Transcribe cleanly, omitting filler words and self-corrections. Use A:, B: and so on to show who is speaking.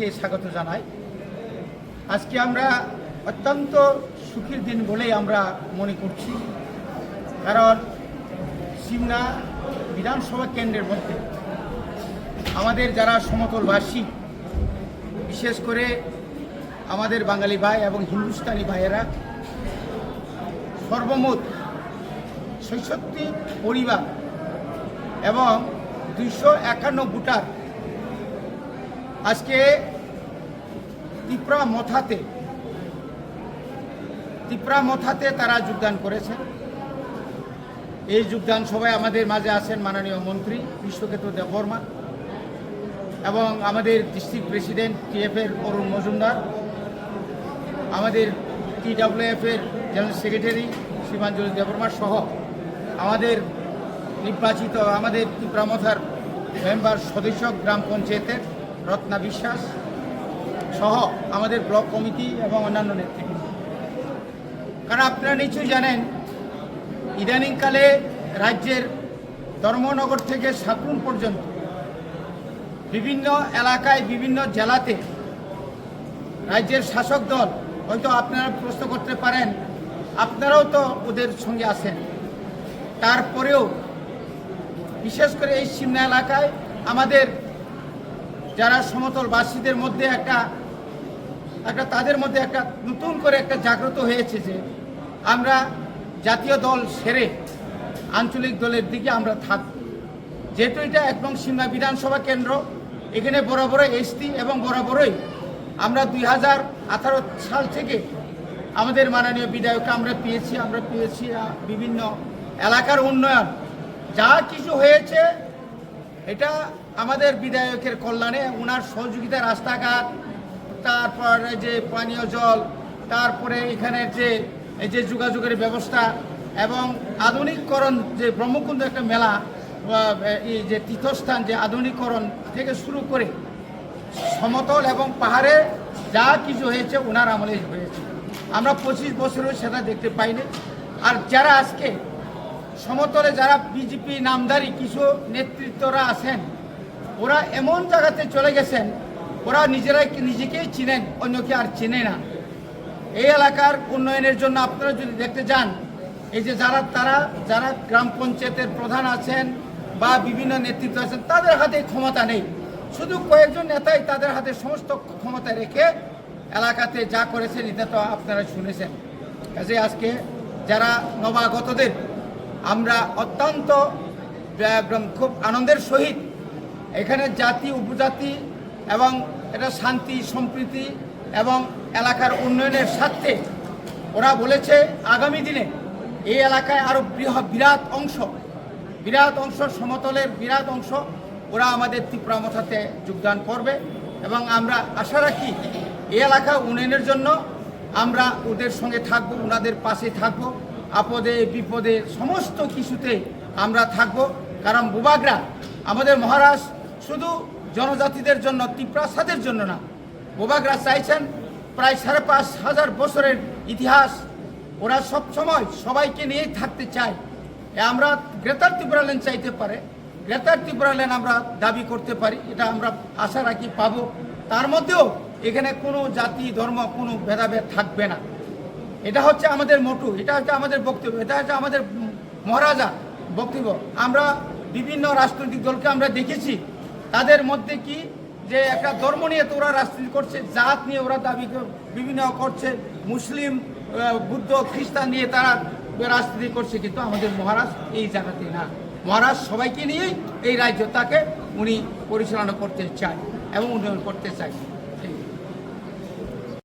A: সবাইকে স্বাগত জানাই। আজকে আমরা অত্যন্ত সুখের দিন বলেই আমরা মনে করছি, কারণ সিমনা বিধানসভা কেন্দ্রের মধ্যে আমাদের যারা সমতলবাসী, বিশেষ করে আমাদের বাঙালি ভাই এবং হিন্দুস্তানি ভাইয়েরা সর্বমোট ৬৬ পরিবার এবং ২৫১ ভোটার আজকে তিপ্রা মথাতে তারা যোগদান করেছেন। এই যোগদান সভায় আমাদের মাঝে আছেন মাননীয় মন্ত্রী বিশ্বকেতু দেববর্মা এবং আমাদের ডিস্ট্রিক্ট প্রেসিডেন্ট টিএফের অরুণ মজুমদার, আমাদের টিডব্লিউএফের জেনারেল সেক্রেটারি সীমাঞ্জলি দেববর্মা সহ আমাদের নির্বাচিত আমাদের তিপ্রামথার মেম্বার সদস্য গ্রাম পঞ্চায়েতের রত্না বিশ্বাস সহ আমাদের ব্লক কমিটি এবং অন্যান্য নেতৃবৃন্দ। কারণ আপনারা নিশ্চয়ই জানেন, ইদানিংকালে রাজ্যের ধর্মনগর থেকে সাকুন পর্যন্ত বিভিন্ন এলাকায় বিভিন্ন জেলাতে রাজ্যের শাসক দল, হয়তো আপনারা প্রশ্ন করতে পারেন আপনারাও তো ওদের সঙ্গে আছেন, তারপরেও বিশেষ করে এই সিমনা এলাকায় আমাদের যারা সমতলবাসীদের মধ্যে একটা তাদের মধ্যে একটা নতুন করে একটা জাগ্রত হয়েছে যে আমরা জাতীয় দল সেরে আঞ্চলিক দলের দিকে আমরা থাকব। যেহেতু এটা একদম সিমনা বিধানসভা কেন্দ্র, এখানে বরাবরই এসটি এবং বরাবরই আমরা 2018 সাল থেকে আমাদের মাননীয় বিধায়ককে আমরা পেয়েছি বিভিন্ন এলাকার উন্নয়ন যা কিছু হয়েছে এটা আমাদের বিধায়কের কল্যাণে, ওনার সহযোগিতা, রাস্তাঘাট, তারপরে যে পানীয় জল, তারপরে এখানের যে যোগাযোগের ব্যবস্থা এবং আধুনিকরণ, যে ব্রহ্মকুণ্ড একটা মেলা, এই যে তীর্থস্থান, যে আধুনিকরণ থেকে শুরু করে সমতল এবং পাহাড়ে যা কিছু হয়েছে ওনার আমলে হয়েছে। আমরা 25 বছরেও সেটা দেখতে পাইনি। আর যারা আজকে সমতলে যারা বিজেপি নামধারী কিছু নেতৃত্বরা আছেন, ওরা এমন জায়গাতে চলে গেছেন, ওরা নিজেকেই চিনেন, অন্যকে আর চেনে না। এই এলাকার উন্নয়নের জন্য আপনারা যদি দেখতে যান, এই যে যারা গ্রাম পঞ্চায়েতের প্রধান আছেন বা বিভিন্ন নেতৃত্ব আছেন, তাদের হাতে ক্ষমতা নেই, শুধু কয়েকজন নেতাই তাদের হাতে সমস্ত ক্ষমতা রেখে এলাকাতে যা করেছেন এটা তো আপনারা শুনেছেন। কাজে আজকে যারা নবাগতদের আমরা অত্যন্ত খুব আনন্দের সহিত এখানে জাতি উপজাতি এবং এটা শান্তি সম্প্রীতি এবং এলাকার উন্নয়নের স্বার্থে ওরা বলেছে আগামী দিনে এই এলাকায় আরও বিরাট অংশ সমতলের বিরাট অংশ ওরা আমাদের তিপ্রামথাতে যোগদান করবে এবং আমরা আশা রাখি এই এলাকা উন্নয়নের জন্য আমরা ওদের সঙ্গে থাকব, ওনাদের পাশে থাকব, আপদে বিপদে সমস্ত কিছুতে আমরা থাকব। কারণ বুবাগরা আমাদের মহারাজ শুধু জনজাতিদের জন্য, তিপ্রাসাদের জন্য না, বুবাগরা চাইছেন প্রায় 5,500 বছরের ইতিহাস, ওরা সবসময় সবাইকে নিয়েই থাকতে চায়। আমরা গ্রেটার ত্রিপুরাল্যান্ড চাইতে পারে, গ্রেটার ত্রিপুরাল্যান্ড আমরা দাবি করতে পারি, এটা আমরা আশা রাখি পাবো। তার মধ্যেও এখানে কোনো জাতি ধর্ম কোনো ভেদাভেদ থাকবে না। এটা হচ্ছে আমাদের মোটু, এটা হচ্ছে আমাদের বক্তব্য, এটা হচ্ছে আমাদের মহারাজা বক্তব্য। আমরা বিভিন্ন রাজনৈতিক দলকে আমরা দেখেছি, তাদের মধ্যে কি যে একটা ধর্ম নিয়ে তো ওরা রাজনীতি করছে, জাত নিয়ে ওরা দাবি বিভিন্ন করছে, মুসলিম বুদ্ধ খ্রিস্টান নিয়ে তারা রাজনীতি করছে। কিন্তু আমাদের মহারাজ এই জায়গাতে না, মহারাজ সবাইকে নিয়েই এই রাজ্যটাকে উনি পরিচালনা করতে চায় এবং উন্নয়ন করতে চায়।